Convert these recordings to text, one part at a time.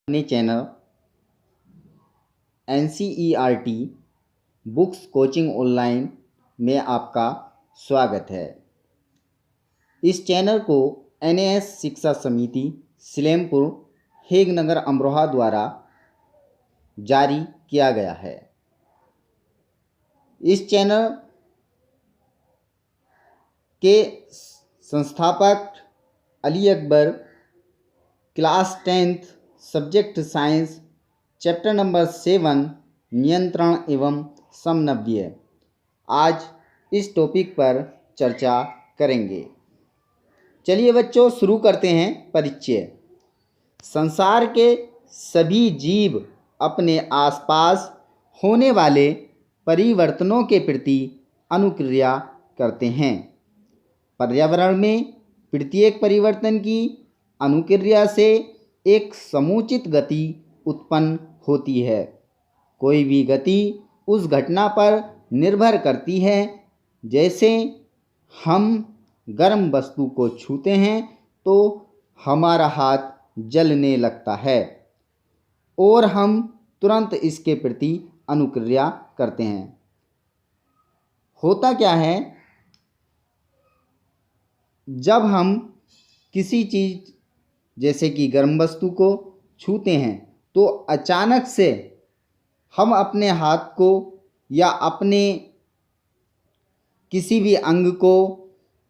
अपने channel NCERT books coaching online में आपका स्वागत है। इस चैनल को NAS शिक्षा समिति सलेमपुर हेगनगर अमरोहा द्वारा जारी किया गया है। इस चैनल के संस्थापक Ali Akbar class 10th subject science chapter number 7 नियंत्रण एवं समन्वय आज इस टॉपिक पर चर्चा करेंगे। चलिए बच्चों शुरू करते हैं परिचय। संसार के सभी जीव अपने आसपास होने वाले परिवर्तनों के प्रति अनुक्रिया करते हैं। पर्यावरण में प्रत्येक परिवर्तन की अनुक्रिया से एक समुचित गति उत्पन्न होती है। कोई भी गति उस घटना पर निर्भर करती है। जैसे हम गर्म वस्तु को छूते हैं तो हमारा हाथ जलने लगता है और हम तुरंत इसके प्रति अनुक्रिया करते हैं। होता क्या है, जब हम किसी चीज़ जैसे कि गर्म वस्तु को छूते हैं तो अचानक से हम अपने हाथ को या अपने किसी भी अंग को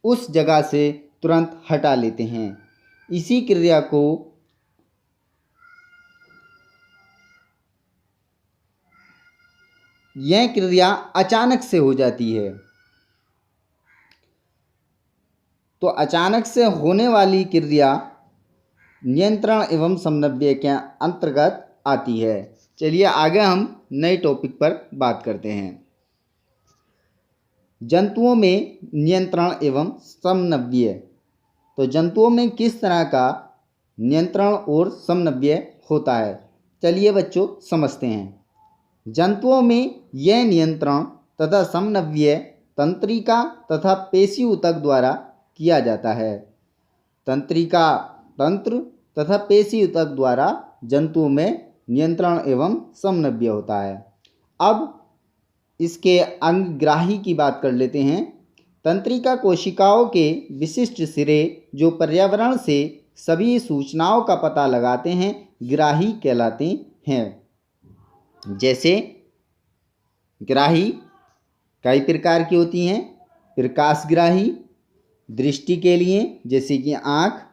उस जगह से तुरंत हटा लेते हैं। इसी क्रिया को यह क्रिया अचानक से हो जाती है। तो अचानक से होने वाली क्रिया नियंत्रण एवं समन्वय के अंतर्गत आती है। चलिए आगे हम नए टॉपिक पर बात करते हैं। जंतुओं में नियंत्रण एवं समन्वय। तो जंतुओं में किस तरह का नियंत्रण और समन्वय होता है, चलिए बच्चों समझते हैं। जंतुओं में यह नियंत्रण तथा समन्वय तंत्रिका तथा पेशी ऊतक द्वारा किया जाता है। तंत्रिका तंत्र तथा पेशी ऊतक द्वारा जंतुओं में नियंत्रण एवं समन्वय होता है। अब इसके अंगग्राही की बात कर लेते हैं। तंत्रिका कोशिकाओं के विशिष्ट सिरे जो पर्यावरण से सभी सूचनाओं का पता लगाते हैं ग्राही कहलाते हैं। जैसे ग्राही कई प्रकार की होती हैं। प्रकाशग्राही दृष्टि के लिए जैसे कि आँख।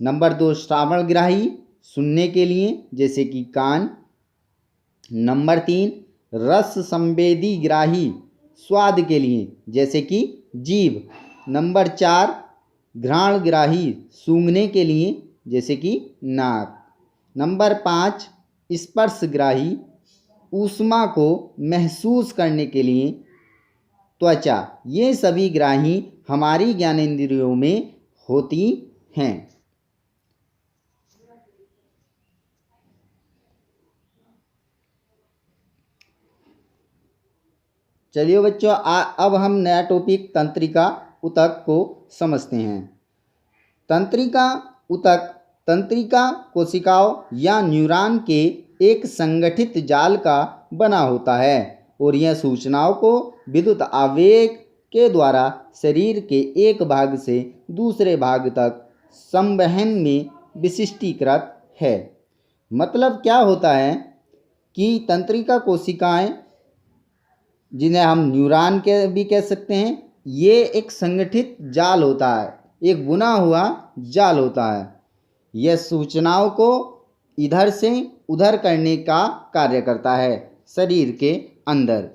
नंबर 2 श्रावणग्राही सुनने के लिए जैसे कि कान। नंबर 3 रस संवेदी ग्राही स्वाद के लिए जैसे कि जीभ। नंबर 4 घ्राणग्राही सूंघने के लिए जैसे कि नाक। नंबर 5 स्पर्शग्राही ऊष्मा को महसूस करने के लिए त्वचा। ये सभी ग्राही हमारी ज्ञानेंद्रियों में होती हैं। चलिए बच्चों अब हम नया टॉपिक तंत्रिका ऊतक को समझते हैं। तंत्रिका ऊतक तंत्रिका कोशिकाओं या न्यूरॉन के एक संगठित जाल का बना होता है और यह सूचनाओं को विद्युत आवेग के द्वारा शरीर के एक भाग से दूसरे भाग तक संवहन में विशिष्टीकृत है। मतलब क्या होता है कि तंत्रिका कोशिकाएं, जिन्हें हम न्यूरॉन के भी कह सकते हैं, ये एक संगठित जाल होता है, एक बुना हुआ जाल होता है। यह सूचनाओं को इधर से उधर करने का कार्य करता है शरीर के अंदर।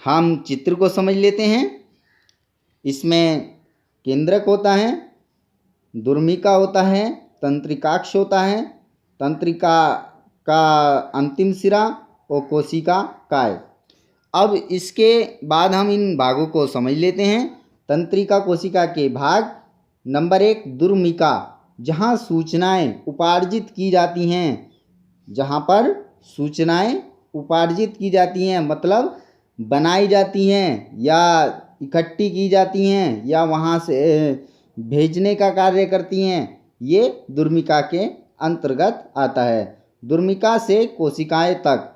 हम चित्र को समझ लेते हैं। इसमें केंद्रक होता है, दुर्मिका होता है, तंत्रिकाक्ष होता है, तंत्रिका का अंतिम सिरा और कोशिका काय। अब इसके बाद हम इन भागों को समझ लेते हैं। तंत्रिका कोशिका के भाग। नंबर 1 दुर्मिका, जहाँ सूचनाएं उपार्जित की जाती हैं। जहाँ पर सूचनाएं उपार्जित की जाती हैं मतलब बनाई जाती हैं या इकट्ठी की जाती हैं या वहाँ से भेजने का कार्य करती हैं, ये दुर्मिका के अंतर्गत आता है। दुर्मिका से कोशिकाएं तक,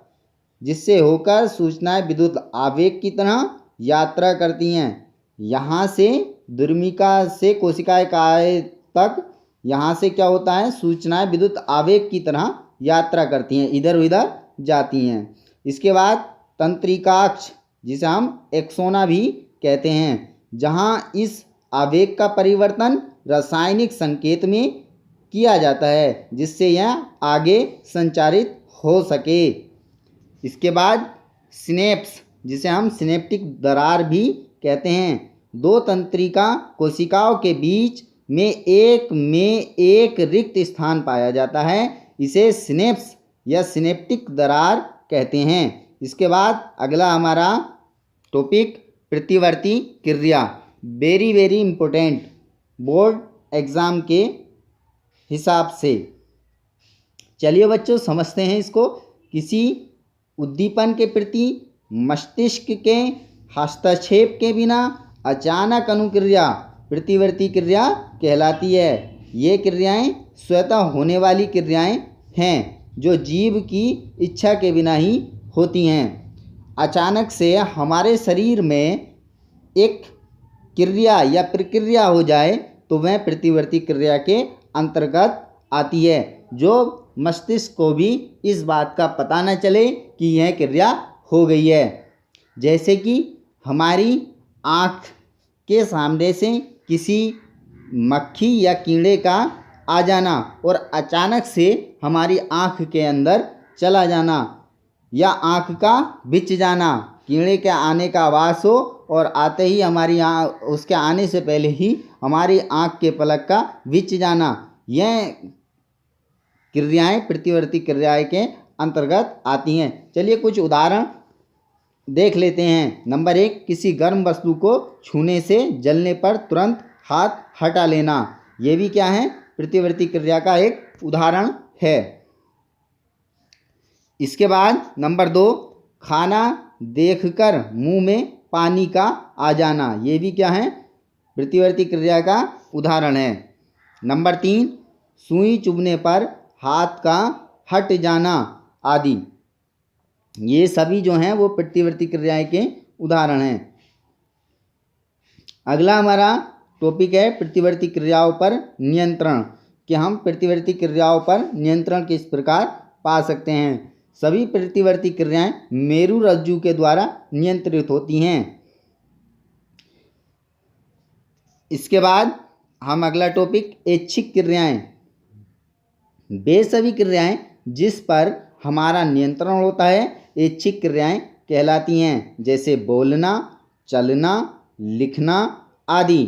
जिससे होकर सूचनाएं विद्युत आवेग की तरह यात्रा करती हैं। यहाँ से दुर्मिका से कोशिकाएं तक, यहाँ से क्या होता है, सूचनाएं विद्युत आवेग की तरह यात्रा करती हैं, इधर उधर जाती हैं। इसके बाद तंत्रिकाक्ष, जिसे हम एक्सोना भी कहते हैं, जहाँ इस आवेग का परिवर्तन रासायनिक संकेत में किया जाता है, जिससे यह आगे संचारित हो सके। इसके बाद सिनेप्स, जिसे हम सिनेप्टिक दरार भी कहते हैं, दो तंत्रिका कोशिकाओं के बीच में एक रिक्त स्थान पाया जाता है, इसे सिनेप्स या सिनेप्टिक दरार कहते हैं। इसके बाद अगला हमारा टॉपिक प्रतिवर्ती क्रिया, very very important board exam के हिसाब से। चलिए बच्चों समझते हैं इसको। किसी उद्दीपन के प्रति मस्तिष्क के हस्तक्षेप के बिना अचानक अनुक्रिया प्रतिवर्ती क्रिया कहलाती है। ये क्रियाएं स्वतः होने वाली क्रियाएं हैं जो जीव की इच्छा के बिना ही होती हैं। अचानक से हमारे शरीर में एक क्रिया या प्रक्रिया हो जाए तो वह प्रतिवर्ती क्रिया के अंतर्गत आती है, जो मस्तिष्क को भी इस बात का पता न चले कि यह क्रिया हो गई है। जैसे कि हमारी आँख के सामने से किसी मक्खी या कीड़े का आ जाना और अचानक से हमारी आँख के अंदर चला जाना, या आँख का बिछ जाना, कीड़े के आने का आभास हो और आते ही हमारी उसके आने से पहले ही हमारी आँख के पलक का बिछ जाना, यह क्रियाएं प्रतिवर्ती क्रियाएं के अंतर्गत आती हैं। चलिए कुछ उदाहरण देख लेते हैं। नंबर 1, किसी गर्म वस्तु को छूने से जलने पर तुरंत हाथ हटा लेना, ये भी क्या है, प्रतिवर्ती क्रिया का एक उदाहरण है। इसके बाद नंबर 2, खाना देखकर मुंह में पानी का आ जाना, ये भी क्या है, प्रतिवर्ती क्रिया का उदाहरण है। नंबर 3, सुई चुभने पर हाथ का हट जाना आदि, ये सभी जो हैं वो प्रतिवर्ती क्रियाएं के उदाहरण हैं। अगला हमारा टॉपिक है प्रतिवर्ती क्रियाओं पर नियंत्रण, कि हम प्रतिवर्ती क्रियाओं पर नियंत्रण किस प्रकार पा सकते हैं। सभी प्रतिवर्ती क्रियाएं मेरु रज्जु के द्वारा नियंत्रित होती हैं। इसके बाद हम अगला टॉपिक ऐच्छिक क्रियाएं, वे सभी क्रियाएं जिस पर हमारा नियंत्रण होता है ऐच्छिक क्रियाएं कहलाती हैं, जैसे बोलना, चलना, लिखना आदि।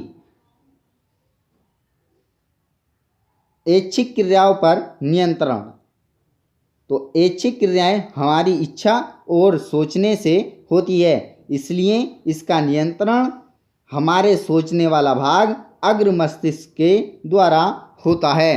ऐच्छिक क्रियाओं पर नियंत्रण, तो ऐच्छिक क्रियाएं हमारी इच्छा और सोचने से होती है, इसलिए इसका नियंत्रण हमारे सोचने वाला भाग अग्र मस्तिष्क के द्वारा होता है।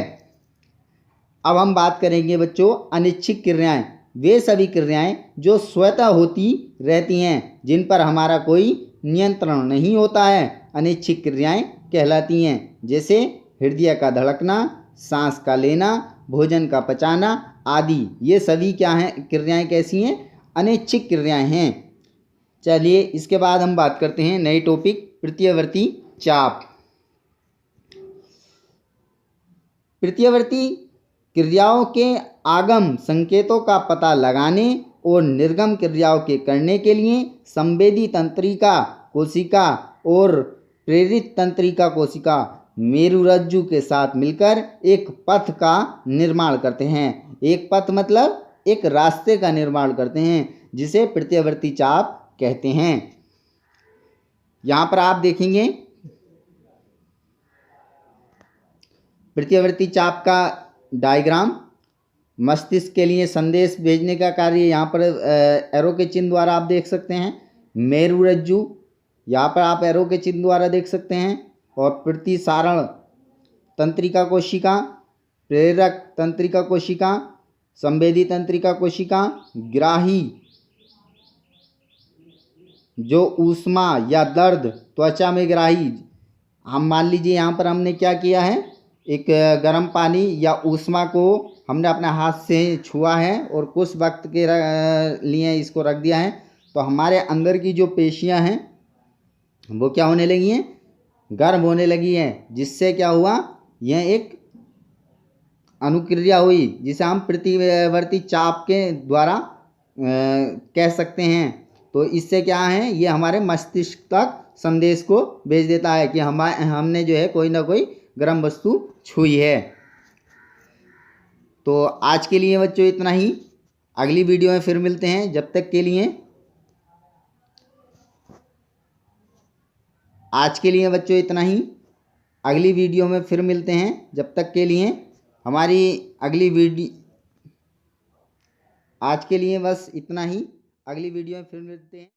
अब हम बात करेंगे बच्चों अनिच्छिक क्रियाएं, वे सभी क्रियाएं जो स्वतः होती रहती हैं, जिन पर हमारा कोई नियंत्रण नहीं होता है, अनिच्छिक क्रियाएं कहलाती हैं। जैसे हृदय का धड़कना, सांस का लेना, भोजन का पचाना आदि, ये सभी क्या हैं, क्रियाएं कैसी हैं, अनिच्छिक क्रियाएं हैं। चलिए इसके बाद हम बात करते हैं नई टॉपिक प्रत्यवर्ती चाप। प्रत्यवर्ती क्रियाओं के आगम संकेतों का पता लगाने और निर्गम क्रियाओं के करने के लिए संवेदी तंत्रिका कोशिका और प्रेरित तंत्रिका कोशिका मेरुरज्जु के साथ मिलकर एक पथ का निर्माण करते हैं। एक पथ मतलब एक रास्ते का निर्माण करते हैं, जिसे प्रत्यवर्ती चाप कहते हैं। यहाँ पर आप देखेंगे प्रत्यवर्ती चाप का डायग्राम, मस्तिष्क के लिए संदेश भेजने का कार्य यहाँ पर एरो के चिन्ह द्वारा आप देख सकते हैं। मेरुरज्जु यहाँ पर आप एरो के चिन्ह द्वारा देख सकते हैं, और प्रतिसारण तंत्रिका कोशिका, प्रेरक तंत्रिका कोशिका, संवेदी तंत्रिका कोशिका, ग्राही जो ऊष्मा या दर्द त्वचा में ग्राही, हम मान लीजिए यहाँ पर हमने क्या किया है, एक गर्म पानी या ऊष्मा को हमने अपने हाथ से छुआ है और कुछ वक्त के लिए इसको रख दिया है, तो हमारे अंदर की जो पेशियां हैं वो क्या होने लगी हैं, गर्म होने लगी हैं, जिससे क्या हुआ, यह एक अनुक्रिया हुई जिसे हम प्रतिवर्ती चाप के द्वारा कह सकते हैं। तो इससे क्या है, ये हमारे मस्तिष्क तक संदेश को भेज देता है कि हमने जो है कोई ना कोई गर्म वस्तु छुई है। तो आज के लिए बच्चों इतना ही, अगली वीडियो में फिर मिलते हैं। जब तक के लिए आज के लिए बच्चों इतना ही, अगली वीडियो में फिर मिलते हैं। जब तक के लिए हमारी अगली वीडियो, आज के लिए बस इतना ही, अगली वीडियो में फिर मिलते हैं।